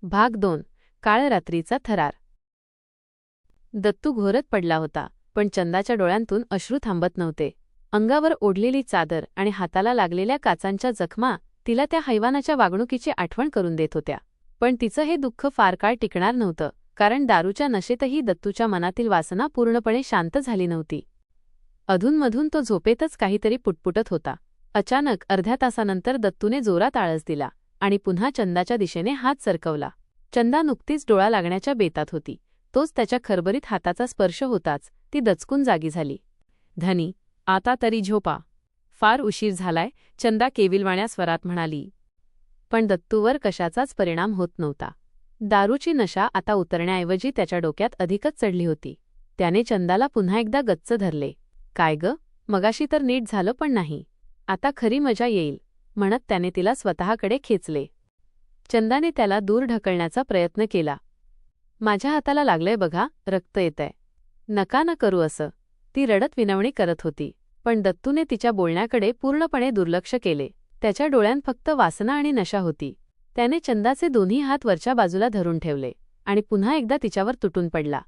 भाग 2. काळ रात्रीचा थरार. दत्तू घोरत पडला होता, पण चंदाच्या डोळ्यांतून अश्रू थांबत नव्हते. अंगावर ओढलेली चादर आणि हाताला लागलेल्या काचांच्या जखमा तिला त्या हैवानाच्या वागणुकीची आठवण करून देत होत्या. पण तिचं हे दुःख फार काळ टिकणार नव्हतं, कारण दारूच्या नशेतही दत्तूच्या मनातील वासना पूर्णपणे शांत झाली नव्हती. अधूनमधून तो झोपेतच काहीतरी पुटपुटत होता. अचानक अर्ध्या तासानंतर दत्तूने जोरात आळस दिला आणि पुन्हा चंदाच्या दिशेने हात सरकवला. चंदा नुकतीच डोळा लागण्याच्या बेतात होती. तोच त्याच्या खरबरीत हाताचा स्पर्श होताच ती दचकून जागी झाली. धनी, आता तरी झोपा. फार उशीर झालाय, चंदा केविलवाण्या स्वरात म्हणाली. पण दत्तूवर कशाचाच परिणाम होत नव्हता. दारूची नशा आता उतरण्याऐवजी त्याच्या डोक्यात अधिकच चढली होती. त्याने चंदाला पुन्हा एकदा गच्च धरले. काय ग, मगाशी तर नीट झालं पण नाही. आता खरी मजा येईल, म्हणत त्याने तिला स्वतःकडे खेचले. चंदाने त्याला दूर ढकलण्याचा प्रयत्न केला. माझ्या हाताला लागलंय बघा, रक्त येतंय. नका न करू असं, ती रडत विनवणी करत होती. पण दत्तूने तिच्या बोलण्याकडे पूर्णपणे दुर्लक्ष केले. त्याच्या डोळ्यांत फक्त वासना आणि नशा होती. त्याने चंदाचे दोन्ही हात वरच्या बाजूला धरून ठेवले आणि पुन्हा एकदा तिच्यावर तुटून पडला.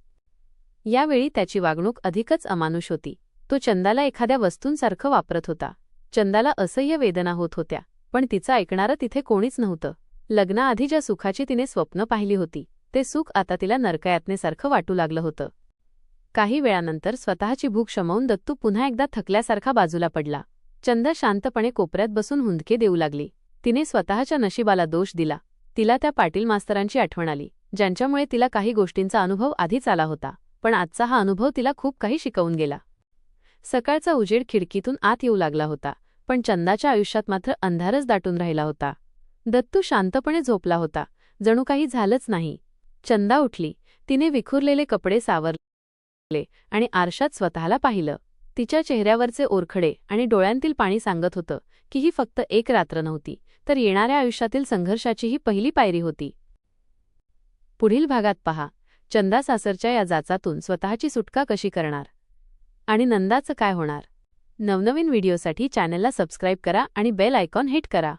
यावेळी त्याची वागणूक अधिकच अमानुष होती. तो चंदाला एखाद्या वस्तूंसारखं वापरत होता. चंदाला असह्य वेदना होत होत्या, पण तिचं ऐकणारं तिथे कोणीच नव्हतं. लग्नाआधी ज्या सुखाची तिने स्वप्न पाहिली होती, ते सुख आता तिला नरकयातनेसारखं वाटू लागलं होतं. काही वेळानंतर स्वतःची भूक शमवून दत्तू पुन्हा एकदा थकल्यासारखा बाजूला पडला. चंदा शांतपणे कोपऱ्यात बसून हुंदके देऊ लागली. तिने स्वतःच्या नशिबाला दोष दिला. तिला त्या पाटील मास्तरांची आठवण आली, ज्यांच्यामुळे तिला काही गोष्टींचा अनुभव आधीच आला होता. पण आजचा हा अनुभव तिला खूप काही शिकवून गेला. सकाळचा उजेड खिडकीतून आत येऊ लागला होता, पण चंदाच्या आयुष्यात मात्र अंधारच दाटून राहिला होता. दत्तू शांतपणे झोपला होता, जणू काही झालंच नाही. चंदा उठली. तिने विखुरलेले कपडे सावरले आणि आरशात स्वतःला पाहिलं. तिच्या चेहऱ्यावरचे ओरखडे आणि डोळ्यांतील पाणी सांगत होतं की ही फक्त एक रात्र नव्हती, तर येणाऱ्या आयुष्यातील संघर्षाची ही पहिली पायरी होती. पुढील भागात पहा, चंदा सासरच्या या जाचातून स्वतःची सुटका कशी करणार आणि नंदाचं काय होणार. नवनवीन व्हिडिओसाठी चॅनलला सबस्क्राईब करा आणि बेल आयकॉन हिट करा.